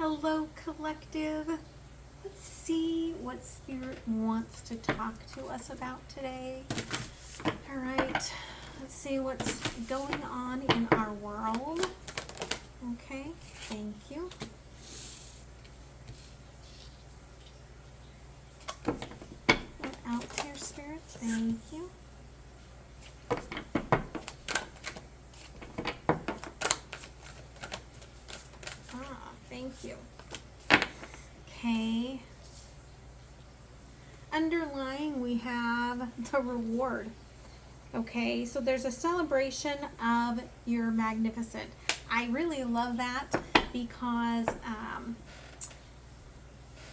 Hello, collective. Let's see what Spirit wants to talk to us about today. All right, let's see what's going on in our world. Okay, thank you. What else here, Spirit? Thank you. Thank you. Okay. Underlying, we have the reward. Okay, so there's a celebration of your magnificent. I really love that because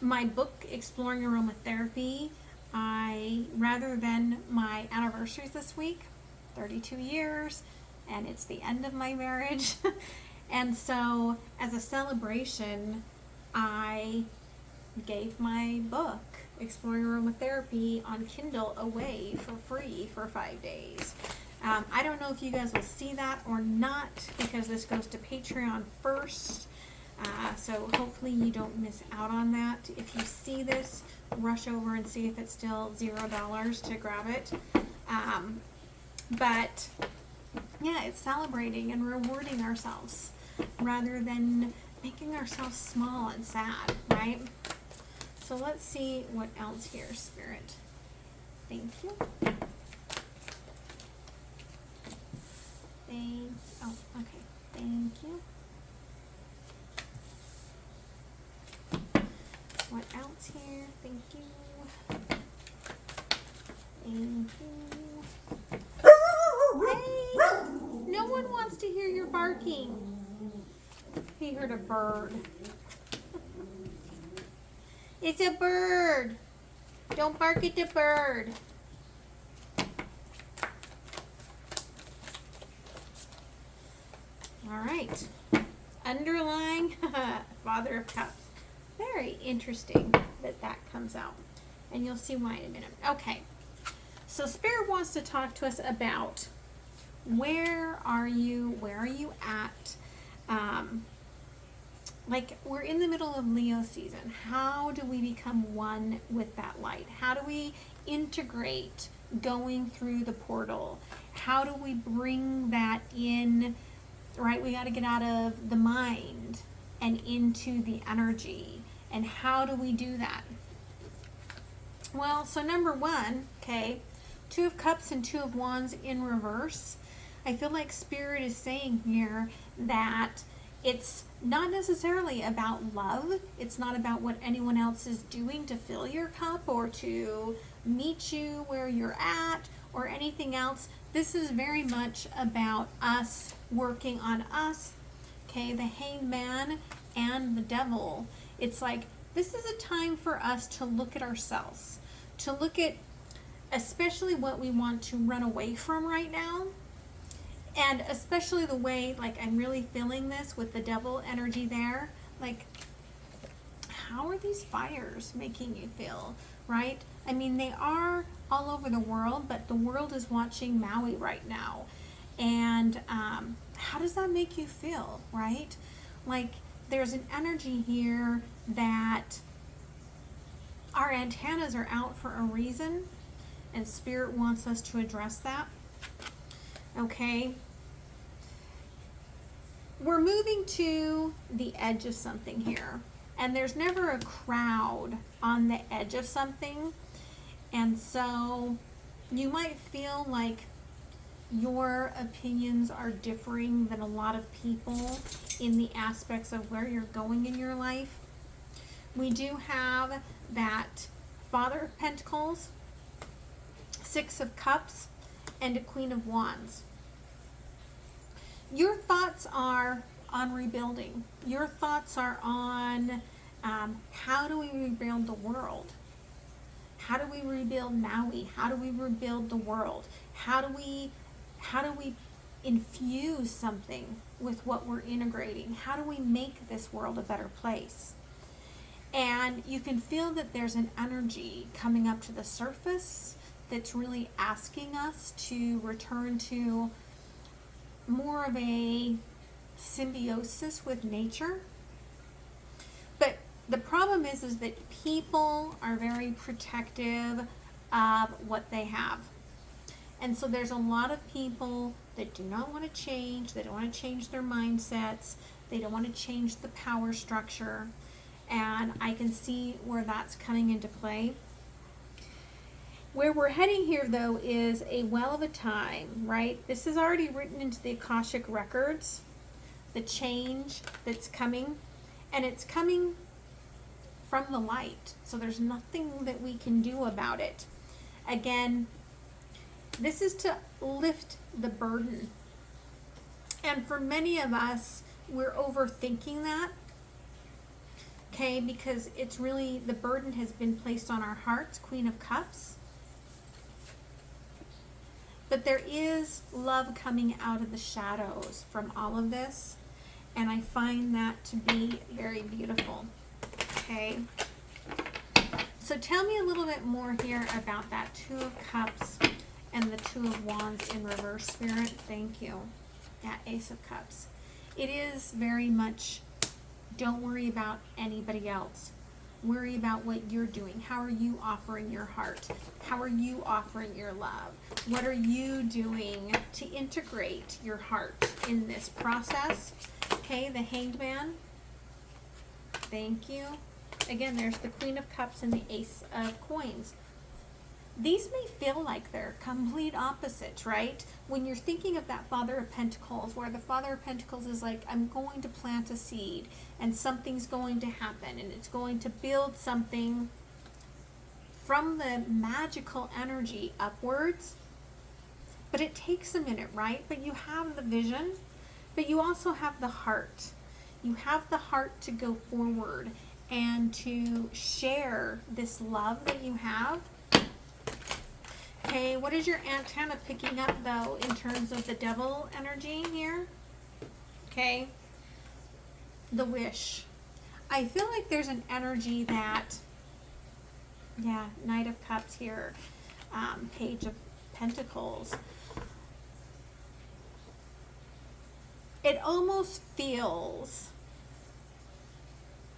my book, Exploring Aromatherapy, rather than my anniversaries this week, 32 years, and it's the end of my marriage. And so, as a celebration, I gave my book, Exploring Aromatherapy, on Kindle away for free for 5 days. I don't know if you guys will see that or not, because this goes to Patreon first. So hopefully you don't miss out on that. If you see this, rush over and see if it's still $0 to grab it. But yeah, it's celebrating and rewarding ourselves rather than making ourselves small and sad, right? So let's see what else here, Spirit. Thank you. Oh, okay. Thank you. What else here? Thank you. Thank you. Hey! No one wants to hear your barking. He heard a bird. It's a bird. Don't bark at the bird. All right. Underlying Father of Cups. Very interesting that comes out. And you'll see why in a minute. Okay. So Spirit wants to talk to us about where are you at? Like, we're in the middle of Leo season. How do we become one with that light? How do we integrate going through the portal? How do we bring that in, right? We got to get out of the mind and into the energy. And how do we do that? Well, so number one, okay, 2 of Cups and 2 of Wands in reverse. I feel like Spirit is saying here that it's not necessarily about love. It's not about what anyone else is doing to fill your cup or to meet you where you're at or anything else. This is very much about us working on us. Okay, the Hanged Man and the Devil. It's like, this is a time for us to look at ourselves, to look at especially what we want to run away from right now. And especially the way, like, I'm really feeling this with the Devil energy there. Like, how are these fires making you feel, right? I mean, they are all over the world, but the world is watching Maui right now. And how does that make you feel, right? Like, there's an energy here that our antennas are out for a reason, and Spirit wants us to address that. Okay. We're moving to the edge of something here, and there's never a crowd on the edge of something, and so you might feel like your opinions are differing than a lot of people in the aspects of where you're going in your life. We do have that Father of Pentacles, 6 of Cups, and a Queen of Wands. Your thoughts are on rebuilding. Your thoughts are on how do we rebuild the world? How do we rebuild Maui? How do we rebuild the world? How do we infuse something with what we're integrating? How do we make this world a better place? And you can feel that there's an energy coming up to the surface that's really asking us to return to more of a symbiosis with nature. the problem is that people are very protective of what they have. And so there's a lot of people that do not want to change. They don't want to change their mindsets. They don't want to change the power structure. And I can see where that's coming into play. Where we're heading here, though, is a well of a time, right? This is already written into the Akashic records, the change that's coming. And it's coming from the light. So there's nothing that we can do about it. Again, this is to lift the burden. And for many of us, we're overthinking that. Okay, because it's really, the burden has been placed on our hearts, Queen of Cups. But there is love coming out of the shadows from all of this. And I find that to be very beautiful. Okay. So tell me a little bit more here about that Two of Cups and the Two of Wands in reverse, Spirit. Thank you. That Ace of Cups. It is very much, don't worry about anybody else. Worry about what you're doing. How are you offering your heart? How are you offering your love? What are you doing to integrate your heart in this process? Okay, the Hanged Man. Thank you. Again, there's the Queen of Cups and the Ace of Coins. These may feel like they're complete opposites, right? When you're thinking of that Father of Pentacles, where the Father of Pentacles is like, I'm going to plant a seed and something's going to happen and it's going to build something from the magical energy upwards. But it takes a minute, right? But you have the vision, but you also have the heart. You have the heart to go forward and to share this love that you have. Okay, what is your antenna picking up, though, in terms of the devil energy here? Okay, the wish. I feel like there's an energy that, yeah, Knight of Cups here, Page of Pentacles. It almost feels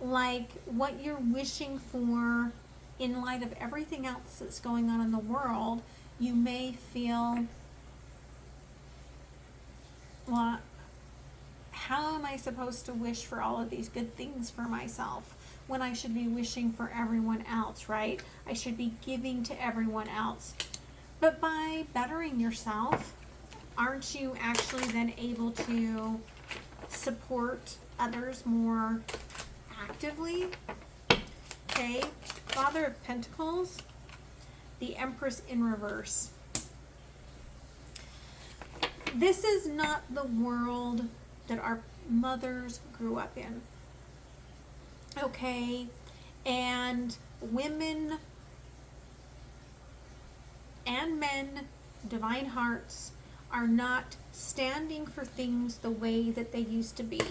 like what you're wishing for, in light of everything else that's going on in the world, you may feel, well, how am I supposed to wish for all of these good things for myself when I should be wishing for everyone else, right? I should be giving to everyone else. But by bettering yourself, aren't you actually then able to support others more actively? Okay, Father of Pentacles, the Empress in reverse. This is not the world that our mothers grew up in. Okay, and women and men, divine hearts, are not standing for things the way that they used to be.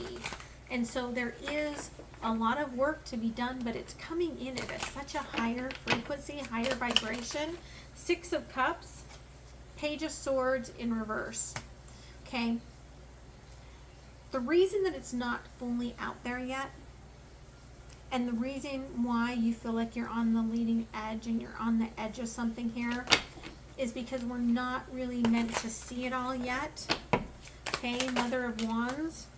And so there is a lot of work to be done, but it's coming in at such a higher frequency, higher vibration. Six of Cups, Page of Swords in reverse. Okay. The reason that it's not fully out there yet, and the reason why you feel like you're on the leading edge and you're on the edge of something here, is because we're not really meant to see it all yet. Okay, Mother of Wands.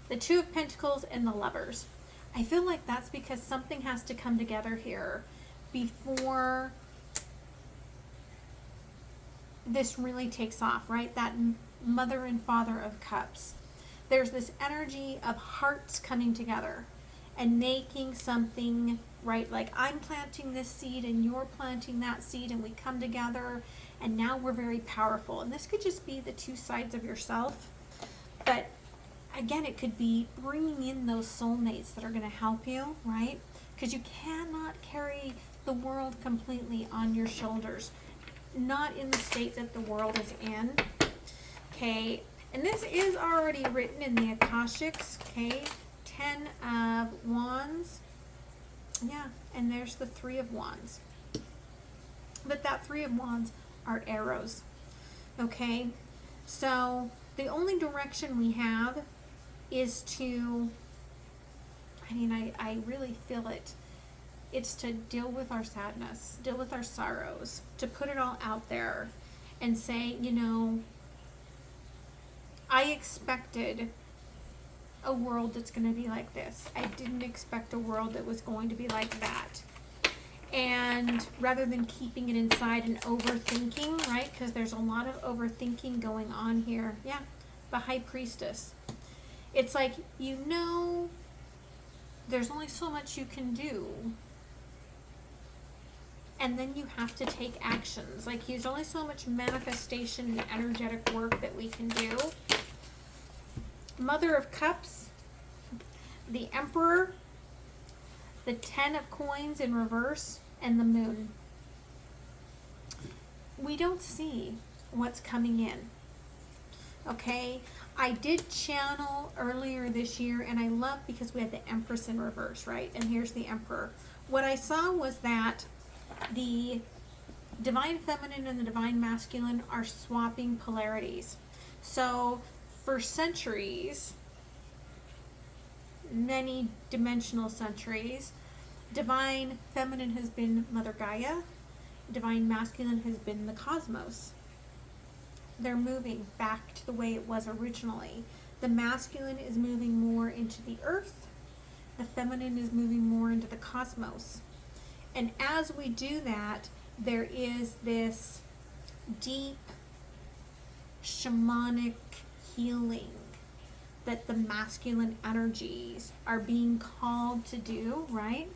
The Two of Pentacles and the Lovers. I feel like that's because something has to come together here before this really takes off, right? That Mother and Father of Cups. There's this energy of hearts coming together and making something, right? Like, I'm planting this seed and you're planting that seed, and we come together and now we're very powerful. And this could just be the two sides of yourself. But again, it could be bringing in those soulmates that are going to help you, right? Because you cannot carry the world completely on your shoulders. Not in the state that the world is in. Okay, and this is already written in the Akashics. Okay, 10 of Wands. Yeah, and there's the 3 of Wands. But that 3 of Wands are arrows. Okay, so the only direction we have is to, I really feel it. It's to deal with our sadness, deal with our sorrows, to put it all out there and say, I expected a world that's going to be like this. I didn't expect a world that was going to be like that. And rather than keeping it inside and overthinking, right? Because there's a lot of overthinking going on here. Yeah, the high priestess. It's like, there's only so much you can do. And then you have to take actions. Like, there's only so much manifestation and energetic work that we can do. Mother of Cups, the Emperor, the 10 of Coins in reverse, and the Moon. We don't see what's coming in. Okay? I did channel earlier this year, and I love because we had the Empress in reverse, right? And here's the Emperor. What I saw was that the Divine Feminine and the Divine Masculine are swapping polarities. So for centuries, many dimensional centuries, Divine Feminine has been Mother Gaia, Divine Masculine has been the cosmos. They're moving back to the way it was originally. The masculine is moving more into the earth, the feminine is moving more into the cosmos. And as we do that, there is this deep shamanic healing that the masculine energies are being called to do, right?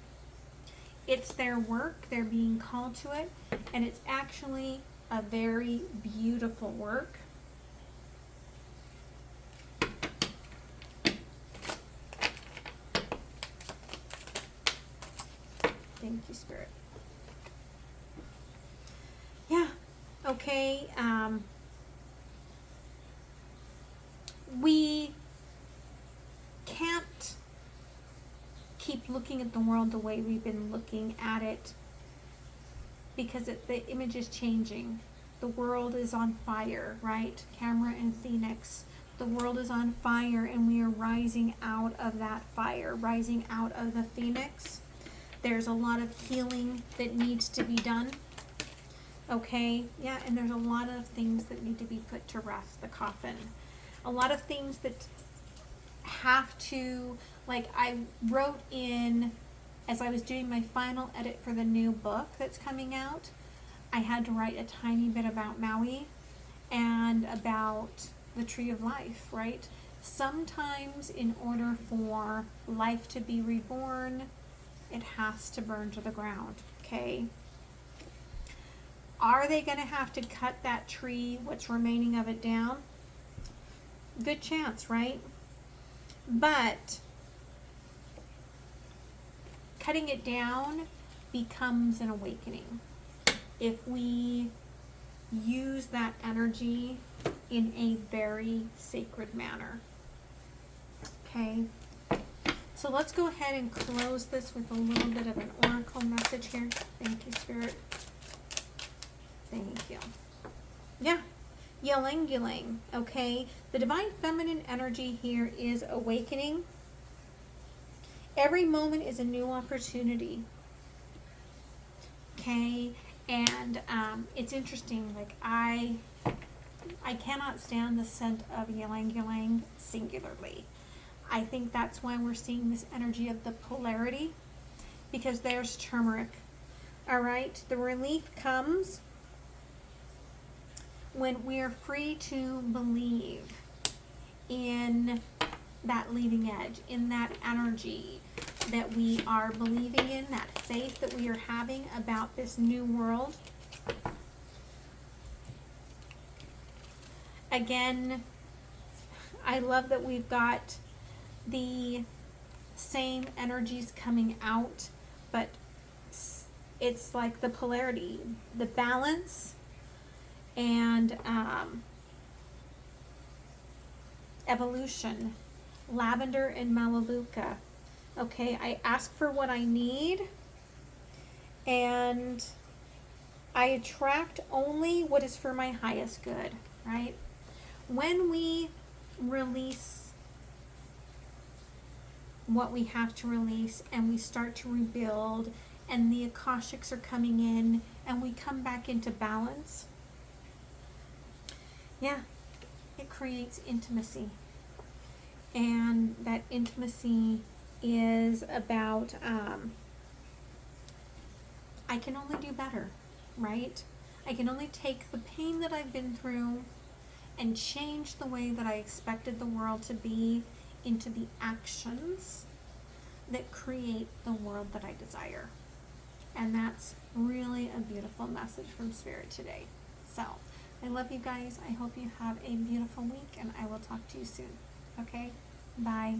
It's their work, they're being called to it, and it's actually a very beautiful work. Thank you, Spirit. Yeah, okay. We can't keep looking at the world the way we've been looking at it, because the image is changing. The world is on fire, right? Camera and Phoenix. The world is on fire, and we are rising out of that fire, rising out of the Phoenix. There's a lot of healing that needs to be done. Okay, yeah, and there's a lot of things that need to be put to rest, the coffin. A lot of things that have to, like I wrote in, as I was doing my final edit for the new book that's coming out, I had to write a tiny bit about Maui and about the Tree of Life, right? Sometimes in order for life to be reborn, it has to burn to the ground, okay? Are they going to have to cut that tree, what's remaining of it, down? Good chance, right? But cutting it down becomes an awakening if we use that energy in a very sacred manner. Okay, so let's go ahead and close this with a little bit of an oracle message here. Thank you, Spirit. Thank you. Yeah, ylang ylang. Okay, the Divine Feminine energy here is awakening. Every moment is a new opportunity. Okay, and it's interesting. Like I cannot stand the scent of ylang ylang singularly. I think that's why we're seeing this energy of the polarity, because there's turmeric. All right, the relief comes when we're free to believe in that leading edge, in that energy that we are believing in, that faith that we are having about this new world. Again, I love that we've got the same energies coming out, but it's like the polarity, the balance, and evolution. Lavender and Melaleuca. Okay, I ask for what I need, and I attract only what is for my highest good, right? When we release what we have to release, and we start to rebuild, and the Akashics are coming in, and we come back into balance, yeah, it creates intimacy. And that intimacy is about, I can only do better, right? I can only take the pain that I've been through and change the way that I expected the world to be into the actions that create the world that I desire. And that's really a beautiful message from Spirit today. So, I love you guys. I hope you have a beautiful week, and I will talk to you soon. Okay? Bye.